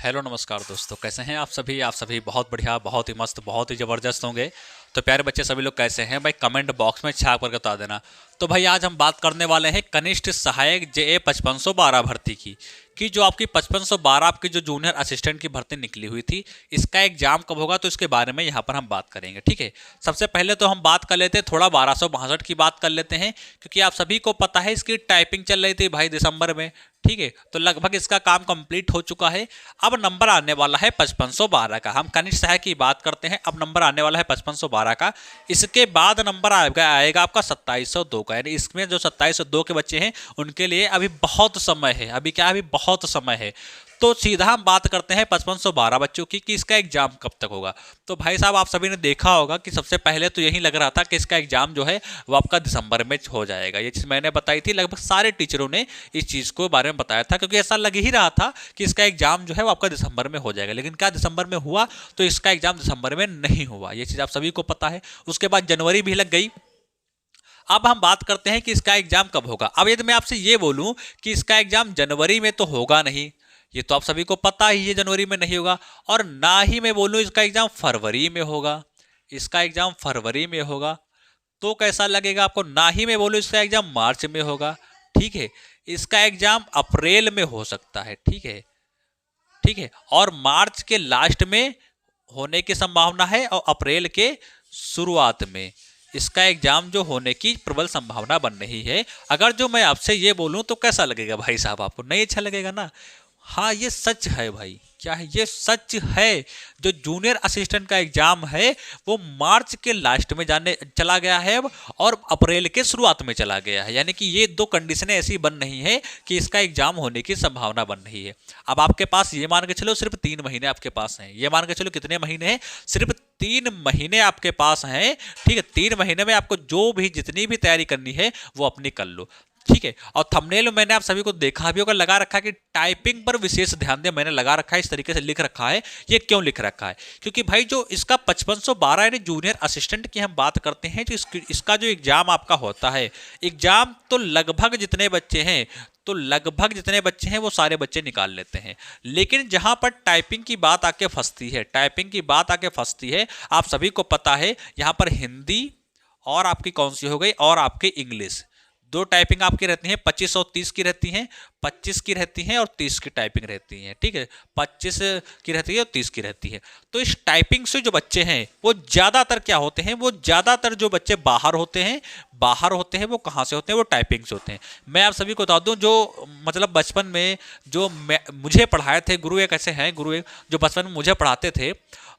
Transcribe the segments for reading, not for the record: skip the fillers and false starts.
Hello नमस्कार दोस्तों, कैसे हैं आप सभी बहुत बढ़िया, बहुत ही मस्त, बहुत ही ज़बरदस्त होंगे। तो प्यारे बच्चे सभी लोग कैसे हैं भाई, कमेंट बॉक्स में छाप कर बता देना। तो भाई आज हम बात करने वाले हैं कनिष्ठ सहायक JA 5512 भर्ती की जो आपकी 5512 आपकी जो जूनियर असिस्टेंट की भर्ती निकली हुई थी, इसका एग्जाम कब होगा तो इसके बारे में यहाँ पर हम बात करेंगे। ठीक है, सबसे पहले तो हम बात कर लेते हैं थोड़ा 1262 की बात कर लेते हैं, क्योंकि आप सभी को पता है इसकी टाइपिंग चल रही थी भाई दिसंबर में। ठीक है, तो लगभग इसका काम कंप्लीट हो चुका है। अब नंबर आने वाला है 5512 का। हम कनिष्ठ सहायक की बात करते हैं, अब नंबर आने वाला है 5512 का। इसके बाद नंबर आएगा आपका 2702 का, यानी इसमें जो 2702 के बच्चे हैं उनके लिए अभी बहुत समय है। अभी क्या, अभी बहुत समय है। तो सीधा हम बात करते हैं 5512 बच्चों की कि इसका एग्जाम कब तक होगा। तो भाई साहब आप सभी ने देखा होगा कि सबसे पहले तो यही लग रहा था कि इसका एग्जाम जो है वो आपका दिसंबर में हो जाएगा। ये चीज़ मैंने बताई थी, लगभग सारे टीचरों ने इस चीज़ को बारे में बताया था, क्योंकि ऐसा लग ही रहा था कि इसका एग्जाम जो है वो आपका दिसंबर में हो जाएगा। लेकिन क्या दिसंबर में हुआ? तो इसका एग्जाम दिसंबर में नहीं हुआ। ये चीज़ आप सभी को पता है। उसके बाद जनवरी भी लग गई। अब हम बात करते हैं कि इसका एग्जाम कब होगा। अब यदि मैं आपसे ये बोलूं कि इसका एग्जाम जनवरी में तो होगा नहीं, ये तो आप सभी को पता ही है जनवरी में नहीं होगा। और ना ही मैं बोलूं इसका एग्जाम फरवरी में होगा, इसका एग्जाम फरवरी में होगा तो कैसा लगेगा आपको। ना ही मैं बोलूं इसका एग्जाम मार्च में होगा। ठीक है, इसका एग्जाम अप्रैल में हो सकता है। ठीक है, ठीक है, और मार्च के लास्ट में होने की संभावना है और अप्रैल के शुरुआत में इसका एग्जाम जो होने की प्रबल संभावना बन रही है। अगर जो मैं आपसे ये बोलूं तो कैसा लगेगा भाई साहब, आपको नहीं अच्छा लगेगा ना। हाँ, ये सच है भाई। क्या है? ये सच है। जो जूनियर असिस्टेंट का एग्जाम है वो मार्च के लास्ट में जाने चला गया है अब, और अप्रैल के शुरुआत में चला गया है। यानी कि ये दो कंडीशनें ऐसी बन रही हैं कि इसका एग्जाम होने की संभावना बन रही है। अब आपके पास ये मान के चलो सिर्फ 3 महीने आपके पास हैं। ये मान के चलो कितने महीने हैं? सिर्फ 3 महीने आपके पास हैं। ठीक है, 3 महीने में आपको जो भी जितनी भी तैयारी करनी है वो अपनी कर लो। ठीक है, और थंबनेल में मैंने आप सभी को देखा भी होगा, लगा रखा है कि टाइपिंग पर विशेष ध्यान दें। मैंने लगा रखा है, इस तरीके से लिख रखा है। ये क्यों लिख रखा है? क्योंकि भाई जो इसका 5512 यानी जूनियर असिस्टेंट की हम बात करते हैं, जो इसका जो एग्जाम आपका होता है, एग्जाम तो लगभग जितने बच्चे हैं वो सारे बच्चे निकाल लेते हैं। लेकिन जहां पर टाइपिंग की बात आके फंसती है, आप सभी को पता है, यहां पर हिंदी और आपकी कौन सी हो गई, और आपकी इंग्लिश, दो टाइपिंग आपकी रहती हैं। 25 और 30 की रहती हैं, 25 की रहती हैं और 30 की टाइपिंग रहती हैं। ठीक है, 25 की रहती है और 30 की रहती है। तो इस टाइपिंग से जो बच्चे हैं वो ज़्यादातर क्या होते हैं, वो ज़्यादातर जो बच्चे बाहर होते हैं वो कहाँ से होते हैं? वो टाइपिंग से होते हैं। मैं आप सभी को बता दूं, जो मतलब बचपन में जो मुझे पढ़ाए थे गुरु एक ऐसे हैं, गुरु एक जो बचपन में मुझे पढ़ाते थे,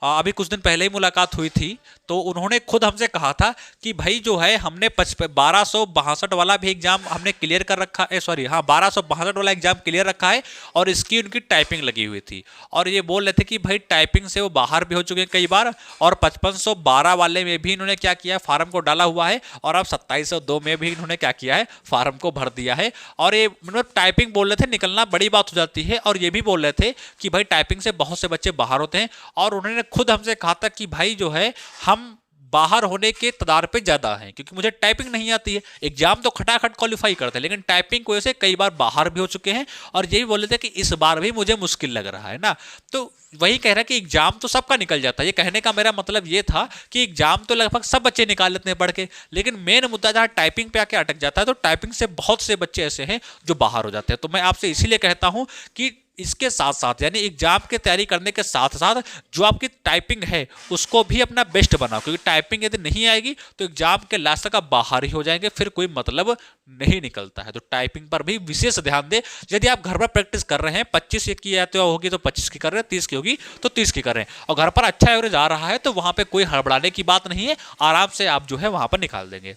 अभी कुछ दिन पहले ही मुलाकात हुई थी, तो उन्होंने खुद हमसे कहा था कि भाई जो है हमने 1262 वाला भी एग्जाम हमने क्लियर कर रखा है। सॉरी, हाँ, 1262 वाला एग्जाम क्लियर रखा है और इसकी उनकी टाइपिंग लगी हुई थी। और ये बोल रहे थे कि भाई टाइपिंग से वो बाहर भी हो चुके हैं कई बार, और 5512 वाले में भी इन्होंने क्या किया है, फार्म को डाला हुआ है, और अब 2702 में भी इन्होंने क्या किया है, फार्म को भर दिया है। और ये मतलब टाइपिंग बोल रहे थे, निकलना बड़ी बात हो जाती है। और ये भी बोल रहे थे कि भाई टाइपिंग से बहुत से बच्चे बाहर होते हैं, और उन्होंने खुद हमसे कहा था कि भाई जो है हम बाहर होने के तदार पे ज्यादा हैं, क्योंकि मुझे टाइपिंग नहीं आती है। एग्जाम तो खटाखट क्वालिफाई करते हैं, लेकिन टाइपिंग की वजह से कई बार बाहर भी हो चुके हैं। और ये भी बोले थे कि इस बार भी मुझे मुश्किल लग रहा है ना। तो वही कह रहा है कि एग्जाम तो सबका निकल जाता है। ये कहने का मेरा मतलब ये था कि एग्जाम तो लगभग सब बच्चे निकाल लेते हैं पढ़ के, लेकिन मेन मुद्दा जहाँ टाइपिंग पे आके अटक जाता है, तो टाइपिंग से बहुत से बच्चे ऐसे हैं जो बाहर हो जाते हैं। तो मैं आपसे इसीलिए कहता हूं कि इसके साथ साथ, यानी एग्जाम की तैयारी करने के साथ साथ जो आपकी टाइपिंग है उसको भी अपना बेस्ट बनाओ, क्योंकि टाइपिंग यदि नहीं आएगी तो एग्जाम के लास्ट तक आप बाहर ही हो जाएंगे, फिर कोई मतलब नहीं निकलता है। तो टाइपिंग पर भी विशेष ध्यान दें। यदि आप घर पर प्रैक्टिस कर रहे हैं, 25 की आते होगी तो 25 की कर रहे हैं, 30 की होगी तो 30 की कर रहे हैं, और घर पर अच्छा एवरेज आ रहा है, तो वहां पर कोई हड़बड़ाने की बात नहीं है। आराम से आप जो है वहां पर निकाल देंगे।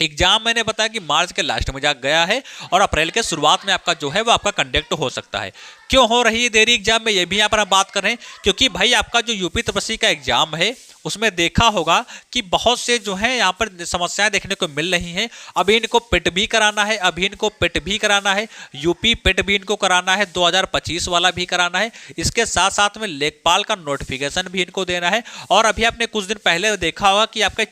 एग्जाम मैंने बताया कि मार्च के लास्ट में जा गया है, और अप्रैल के शुरुआत में आपका जो है वो आपका कंडक्ट हो सकता है। क्यों हो रही है देरी एग्जाम में, ये भी यहाँ पर हम बात कर रहे हैं, क्योंकि भाई आपका जो यूपी तपस्वी का एग्जाम है उसमें देखा होगा कि बहुत से जो है यहाँ पर समस्याएं देखने को मिल रही हैं। अभी इनको पेट भी कराना है, यूपी पेट भी इनको कराना है, 2025 वाला भी कराना है। इसके साथ साथ में लेखपाल का नोटिफिकेशन भी इनको देना है। और अभी आपने कुछ दिन पहले देखा होगा कि आपके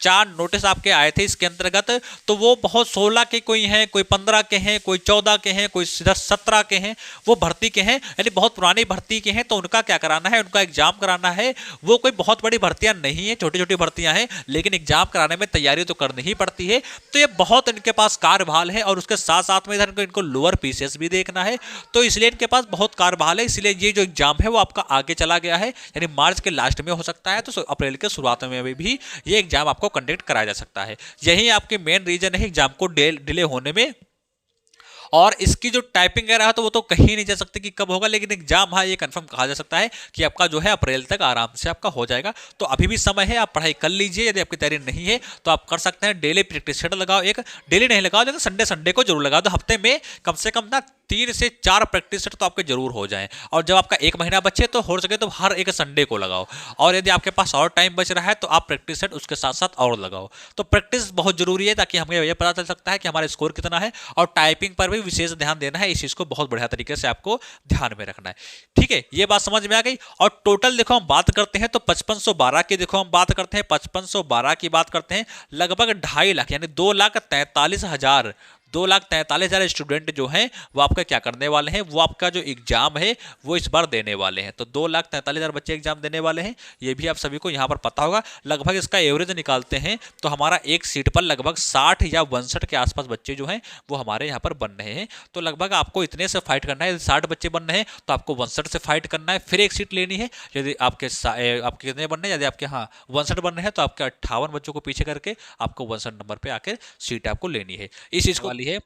4 नोटिस आपके आए थे इसके अंतर्गत, तो वो बहुत 16 के कोई हैं, कोई 15 के हैं, कोई 14 के हैं, कोई 17 के हैं, वो भर्ती के हैं, यानी बहुत पुरानी भर्ती के हैं। तो उनका क्या कराना है, उनका एग्जाम कराना है। वो कोई बहुत बड़ी भर्तियां नहीं है, छोटी छोटी भर्तियां हैं, लेकिन एग्जाम कराने में तैयारी तो करनी ही पड़ती है। तो ये बहुत इनके पास कार्यभार है, और उसके साथ साथ में इधर इनको लोअर पीसीएस भी देखना है। तो इसलिए इनके पास बहुत कार्यभार है, इसलिए ये जो एग्जाम है वो आपका आगे चला गया है, यानी मार्च के लास्ट में हो सकता है, तो अप्रैल के शुरुआत में भी ये एग्जाम आपको कंडक्ट कराया जा सकता है। यही आपकी मेन रीजन है एग्जाम को डिले होने में। और इसकी जो टाइपिंग वगैरह है तो वो तो कहीं नहीं जा सकते कि कब होगा, लेकिन एग्जाम हाँ ये कंफर्म कहा जा सकता है कि आपका जो है अप्रैल तक आराम से आपका हो जाएगा। तो अभी भी समय है, आप पढ़ाई कर लीजिए। यदि आपकी तैयारी नहीं है तो आप कर सकते हैं, डेली प्रैक्टिस सेट लगाओ, एक डेली नहीं लगाओ लेकिन संडे संडे को जरूर लगा दो। हफ्ते में कम से कम ना 3 से 4 प्रैक्टिस सेट तो आपके जरूर हो जाएं। और जब आपका 1 महीना बचे तो हो सके तो हर एक संडे को लगाओ। और यदि आपके पास और टाइम बच रहा है तो आप प्रैक्टिस सेट उसके साथ साथ और लगाओ। तो प्रैक्टिस बहुत जरूरी है, ताकि हमें यह पता चल सकता है कि हमारा स्कोर कितना है। और टाइपिंग पर भी विशेष ध्यान देना है, इस चीज को बहुत बढ़िया तरीके से आपको ध्यान में रखना है। ठीक है, ये बात समझ में आ गई। और टोटल देखो हम बात करते हैं तो 5512 की, देखो हम बात करते हैं 5512 की बात करते हैं, लगभग 2.5 लाख यानी 2,43,000 2,43,000 स्टूडेंट जो हैं वो आपका क्या करने वाले हैं, वो आपका जो एग्जाम है वो इस बार देने वाले हैं। तो 2,43,000 बच्चे एग्जाम देने वाले हैं, ये भी आप सभी को यहाँ पर पता होगा। लगभग इसका एवरेज निकालते हैं तो हमारा एक सीट पर लगभग 60 या 62 के आसपास बच्चे जो हैं वो हमारे यहाँ पर बन रहे हैं। तो लगभग आपको इतने से फाइट करना है, 60 बच्चे बन रहे हैं तो आपको 62 से फाइट करना है, फिर एक सीट लेनी है। यदि आपके कितने बन रहे हैं, यदि आपके 62 बन रहे हैं तो आपके 58 बच्चों को पीछे करके आपको 62 नंबर पर आकर सीट आपको लेनी है। इस चीज़ को है।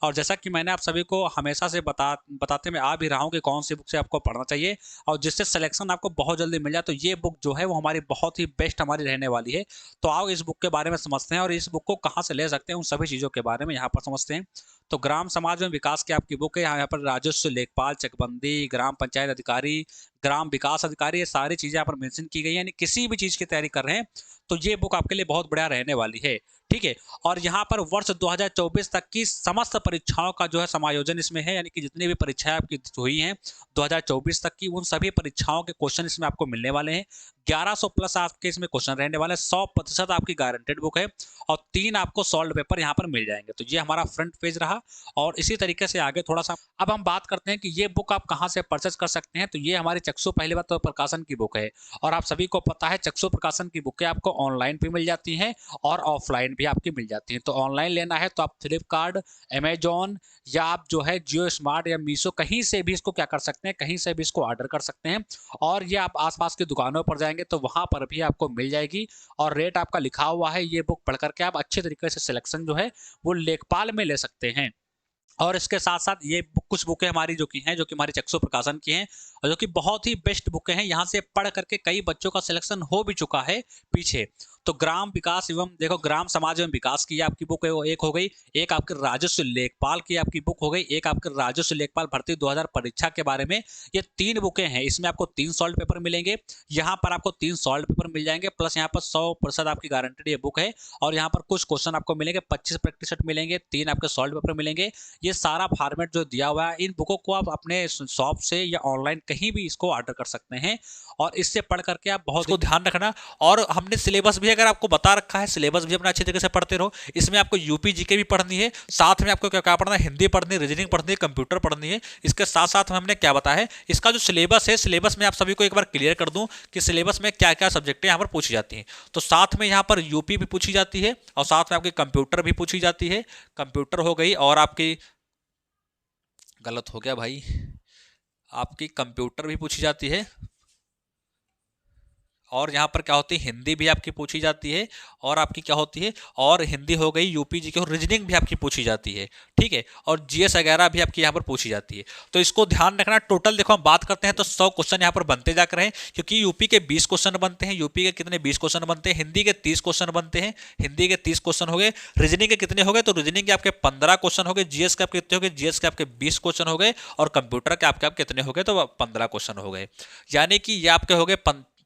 और जैसा कि मैंने आप सभी को हमेशा से बताते मैं आ भी रहा हूं कि कौन सी बुक से आपको पढ़ना चाहिए और जिससे सिलेक्शन आपको बहुत जल्दी मिल जाए, तो ये बुक जो है वो हमारी बहुत ही बेस्ट हमारी रहने वाली है। तो आओ इस बुक के बारे में समझते हैं और इस बुक को कहाँ से ले सकते हैं, उन सभी चीज़ों के बारे में यहाँ पर समझते हैं। तो ग्राम समाज में विकास की आपकी बुक है। यहाँ पर राजस्व लेखपाल, चकबंदी, ग्राम पंचायत अधिकारी, ग्राम विकास अधिकारी, ये सारी चीज़ें यहाँ पर मेंशन की गई है। यानी किसी भी चीज़ की तैयारी कर रहे हैं तो ये बुक आपके लिए बहुत बढ़िया रहने वाली है। ठीक है, और यहाँ पर वर्ष 2024 तक की समस्त परीक्षाओं का जो है समायोजन इसमें है, यानी कि जितनी भी परीक्षाएं आपकी हुई हैं 2024 तक की, उन सभी परीक्षाओं के क्वेश्चन इसमें आपको मिलने वाले हैं। 1100 प्लस आपके इसमें क्वेश्चन रहने वाले हैं। 100% आपकी गारंटेड बुक है और 3 आपको सॉल्व पेपर यहाँ पर मिल जाएंगे। तो ये हमारा फ्रंट पेज रहा। और इसी तरीके से आगे थोड़ा सा अब हम बात करते हैं कि ये बुक आप कहाँ से परचेज कर सकते हैं। तो ये हमारी चक्षु पहली बात तो प्रकाशन की बुक है, और आप सभी को पता है चक्षु प्रकाशन की बुकें आपको ऑनलाइन भी मिल जाती हैं और ऑफलाइन भी आपकी मिल जाती हैं। तो ऑनलाइन लेना है तो आप फ्लिपकार्ट, अमेजॉन या आप जो है जियो स्मार्ट या मीशो कहीं से भी इसको क्या कर सकते हैं, कहीं से भी इसको ऑर्डर कर सकते हैं। और ये आप आसपास की दुकानों पर जाएंगे तो वहां पर भी आपको मिल जाएगी और रेट आपका लिखा हुआ है। ये बुक पढ़ करके आप अच्छे तरीके से सिलेक्शन जो है वो लेखपाल में ले सकते हैं। और इसके साथ साथ ये कुछ बुकें हमारी जो कि हमारी चक्षु प्रकाशन की हैं और जो कि बहुत ही बेस्ट बुकें हैं। यहाँ से पढ़ करके कई बच्चों का सिलेक्शन हो भी चुका है पीछे। तो ग्राम विकास एवं देखो ग्राम समाज एवं विकास की आपकी बुक है, वो एक हो गई। एक आपके राजस्व लेखपाल की आपकी बुक हो गई। एक आपके राजस्व लेखपाल भर्ती 2000 परीक्षा के बारे में। ये 3 बुकें हैं, इसमें आपको 3 सॉल्व पेपर मिलेंगे। यहाँ पर आपको 3 सॉल्व पेपर मिल जाएंगे, प्लस यहाँ पर 100% आपकी गारंटेड ये बुक है। और यहाँ पर कुछ क्वेश्चन आपको मिलेंगे, 25 प्रैक्टिस सेट मिलेंगे, 3 आपके सॉल्व पेपर मिलेंगे। ये सारा फॉर्मेट जो दिया हुआ है, इन बुकों को आप अपने शॉप से या ऑनलाइन कहीं भी इसको ऑर्डर कर सकते हैं और इससे पढ़ करके आप बहुत ध्यान रखना। और हमने सिलेबस भी अगर आपको बता रखा है, सिलेबस भी अपना अच्छे तरीके से पढ़ते रहो। इसमें आपको यूपी जीके भी पढ़नी है, साथ में आपको क्या पढ़ना है, हिंदी पढ़नी है, रीजनिंग पढ़नी है, कंप्यूटर पढ़नी है। इसके साथ साथ हमने क्या बताया है, इसका जो सिलेबस है, सिलेबस में आप सभी को एक बार क्लियर कर दूं कि सिलेबस में क्या क्या सब्जेक्टें यहाँ पर पूछी जाती हैं। तो साथ में यहाँ पर यूपी भी पूछी जाती है और साथ में आपकी कंप्यूटर भी पूछी जाती है। कंप्यूटर हो गई और आपकी गलत हो गया भाई, आपकी कंप्यूटर भी पूछी जाती है और यहाँ पर क्या होती है, हिंदी भी आपकी पूछी जाती है और आपकी क्या होती है, और हिंदी हो गई, यूपी जी की, और रीजनिंग भी आपकी पूछी जाती है। ठीक है, और जीएस वगैरह भी आपकी यहाँ पर पूछी जाती है। तो इसको ध्यान रखना। टोटल देखो हम बात करते हैं तो 100 क्वेश्चन यहाँ पर बनते जा रहे हैं, क्योंकि यूपी के 20 क्वेश्चन बनते हैं। यूपी के कितने 20 क्वेश्चन बनते हैं, हिंदी के 30 क्वेश्चन बनते हैं, हिंदी के 30 क्वेश्चन हो गए। रीजनिंग के कितने हो गए, तो रीजनिंग के आपके 15 क्वेश्चन हो गए। जीएस के आपके कितने हो गए, जीएस के आपके 20 क्वेश्चन हो गए और कंप्यूटर के आपके कितने हो गए, तो 15 क्वेश्चन हो गए। यानी कि ये आपके हो गए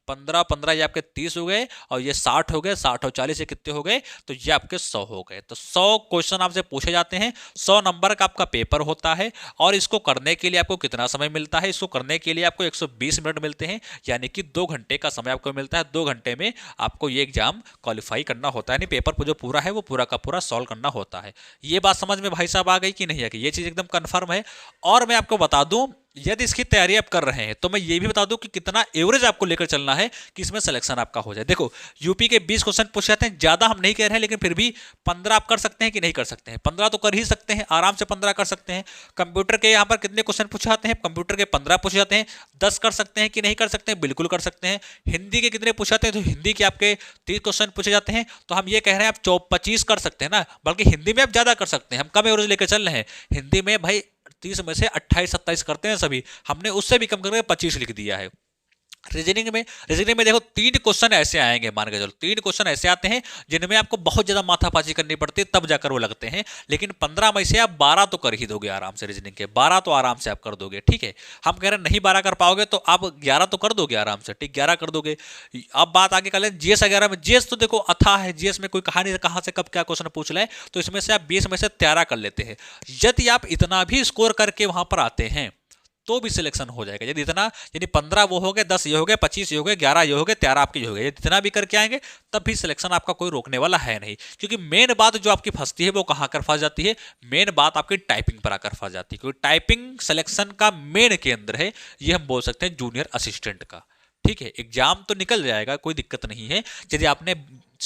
15 15 ये आपके 30 हो गए, और ये 60 हो गए, 60 और 40 ये कितने हो गए, तो ये आपके 100 हो गए। तो 100 क्वेश्चन आपसे पूछे जाते हैं, 100 नंबर का आपका पेपर होता है, और इसको करने के लिए आपको कितना समय मिलता है? इसको करने के लिए आपको 120 मिनट मिलते हैं, यानी कि 2 घंटे का समय आपको मिलता है। 2 घंटे में आपको ये एग्जाम क्वालिफाई करना होता है, यानी पेपर जो पूरा है वो पूरा का पूरा सॉल्व करना होता है। ये बात समझ में भाई साहब आ गई कि नहीं आ गई? ये चीज एकदम कंफर्म है। और मैं आपको बता दूं, यदि इसकी तैयारी आप कर रहे हैं तो मैं ये भी बता दूं कि कितना एवरेज आपको लेकर चलना है कि इसमें सिलेक्शन आपका हो जाए। देखो, यूपी के 20 क्वेश्चन पूछे जाते हैं, ज्यादा हम नहीं कह रहे हैं, लेकिन फिर भी 15 आप कर सकते हैं कि नहीं कर सकते हैं? 15 तो कर ही सकते हैं, आराम से 15 कर सकते हैं। कंप्यूटर के यहाँ पर कितने क्वेश्चन पूछे जाते हैं? कंप्यूटर के 15 पूछे जाते हैं। 10 कर सकते हैं कि नहीं कर सकते हैं? बिल्कुल कर सकते हैं। हिंदी के कितने पूछे जाते हैं? तो हिंदी के आपके 30 क्वेश्चन पूछे जाते हैं, तो हम ये कह रहे हैं आप 25 कर सकते हैं ना, बल्कि हिंदी में आप ज्यादा कर सकते हैं। हम कम एवरेज लेकर चल रहे हैं हिंदी में भाई, 30 में से 28-27 करते हैं सभी, हमने उससे भी कम करके 25 लिख दिया है। रीजनिंग में देखो 3 क्वेश्चन ऐसे आएंगे, मान के चलो 3 क्वेश्चन ऐसे आते हैं जिनमें आपको बहुत ज्यादा माथापाची करनी पड़ती है, तब जाकर वो लगते हैं। लेकिन 15 में से आप 12 तो कर ही दोगे आराम से, रीजनिंग के 12 तो आराम से आप कर दोगे, ठीक है। हम कह रहे हैं नहीं 12 कर पाओगे तो आप 11 तो कर दोगे आराम से, ठीक, 11 कर दोगे। अब बात आगे कर लें जीएस 11 में। जीएस तो देखो अथाह है, जीएस में कोई कहानी कहां से कब क्या क्वेश्चन पूछ ले, तो इसमें से आप 20 में से 13 कर लेते हैं। यदि आप इतना भी स्कोर करके वहां पर आते हैं तो भी सिलेक्शन हो जाएगा। यदि इतना, यानी 15 वो हो गए, 10 ये हो गए, 25 ये हो गए, 11 ये हो गए, 13 आपके ये हो गए, यदि इतना भी करके आएंगे तब भी सिलेक्शन आपका कोई रोकने वाला है नहीं। क्योंकि मेन बात जो आपकी फंसती है वो कहां कर फंस जाती है? मेन बात आपकी टाइपिंग पर आकर फंस जाती है, क्योंकि टाइपिंग सिलेक्शन का मेन केंद्र है, ये हम बोल सकते हैं जूनियर असिस्टेंट का, ठीक है। एग्जाम तो निकल जाएगा, कोई दिक्कत नहीं है। यदि आपने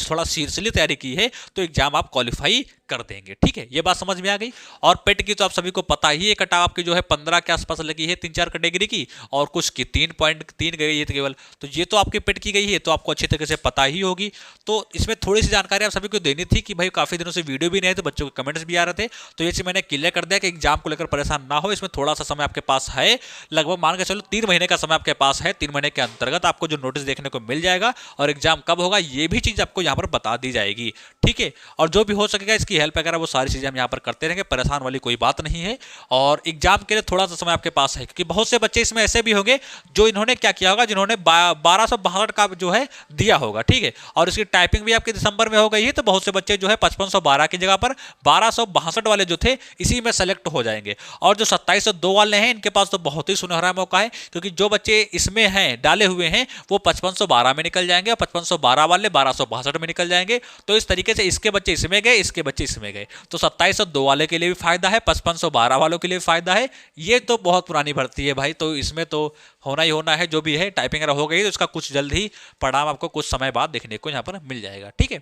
थोड़ा सीरियसली तैयारी की है तो एग्जाम आप क्वालिफाई कर देंगे, ठीक है। ये बात समझ में आ गई। और पेट की तो आप सभी को पता ही है, कटा आपकी जो है 15 के आसपास लगी है 3-4 कैटेगरी की, और कुछ की 3.3 गई है केवल, तो ये तो आपकी पेट की गई है, तो आपको अच्छी तरीके से पता ही होगी। तो इसमें थोड़ी सी जानकारी आप सभी को देनी थी कि भाई काफी दिनों से वीडियो भी नहीं है, तो बच्चों के कमेंट्स भी आ रहे थे, तो ये चीज मैंने क्लियर कर दिया कि एग्जाम को लेकर परेशान ना हो। इसमें थोड़ा सा समय आपके पास है, लगभग मान के चलो 3 महीने का समय आपके पास है। 3 महीने के अंतर्गत आपको जो नोटिस देखने को मिल जाएगा, और एग्जाम कब होगा ये भी चीज आपको यहाँ पर बता दी जाएगी, ठीक है। और जो भी हो सकेगा इसकी हेल्प वगैरह वो सारी चीजें हम यहाँ पर करते रहेंगे, परेशान वाली कोई बात नहीं है। और एग्जाम के लिए थोड़ा सा समय आपके पास है, क्योंकि बहुत से बच्चे इसमें ऐसे भी होंगे जो इन्होंने क्या किया होगा, जिन्होंने 1262 का जो है दिया होगा, ठीक है। और इसकी टाइपिंग भी आपके दिसंबर में हो गई है, तो बहुत से बच्चे जो है 5512 की जगह पर 1262 वाले जो थे इसी में सेलेक्ट हो जाएंगे। और जो 2702 वाले हैं इनके पास तो बहुत ही सुनहरा मौका है, क्योंकि जो बच्चे इसमें हैं डाले हुए हैं वो 5512 में निकल जाएंगे, और 5512 वाले 1262 में निकल जाएंगे। तो इस तरीके से इसके बच्चे इसमें गए, इसके बच्चे इसमें गए, तो 2702 वाले के लिए भी फायदा है, 5512 वालों के लिए भी फायदा है। ये तो बहुत पुरानी भर्ती है भाई, तो इसमें तो होना ही होना है। जो भी है टाइपिंग अगर हो गई तो उसका कुछ जल्द ही परिणाम आपको कुछ समय बाद देखने को यहाँ पर मिल जाएगा, ठीक है।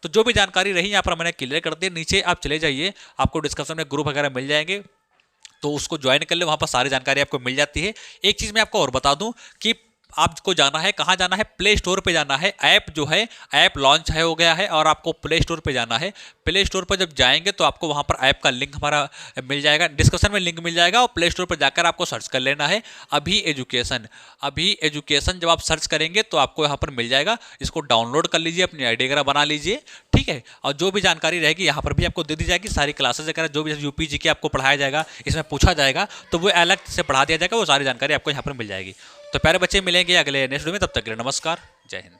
तो जो भी जानकारी रही यहाँ पर मैंने क्लियर कर दी। नीचे आप चले जाइए, आपको डिस्क्रिप्शन में ग्रुप वगैरह मिल जाएंगे, तो उसको ज्वाइन कर ले, वहां पर सारी जानकारी आपको मिल जाती है। एक चीज मैं आपको और बता दूं कि आपको जाना है, कहाँ जाना है? प्ले स्टोर पे जाना है। ऐप जो है, ऐप लॉन्च है हो गया है, और आपको प्ले स्टोर पे जाना है। प्ले स्टोर पर जब जाएंगे तो आपको वहाँ पर ऐप का लिंक हमारा मिल जाएगा, डिस्क्रिप्शन में लिंक मिल जाएगा, और प्ले स्टोर पर जाकर आपको सर्च कर लेना है अभी एजुकेशन। अभी एजुकेशन जब आप सर्च करेंगे तो आपको यहाँ पर मिल जाएगा, इसको डाउनलोड कर लीजिए, अपनी आईडी वगैरह बना लीजिए, ठीक है। और जो भी जानकारी रहेगी यहाँ पर भी आपको दे दी जाएगी, सारी क्लासेस वगैरह जो भी यूपी जी के आपको पढ़ाया जाएगा, इसमें पूछा जाएगा तो वो अलग से पढ़ा दिया जाएगा, वो सारी जानकारी आपको यहाँ पर मिल जाएगी। तो प्यारे बच्चे, मिलेंगे अगले नेक्स्ट वीडियो में, तब तक के लिए नमस्कार, जय हिंद।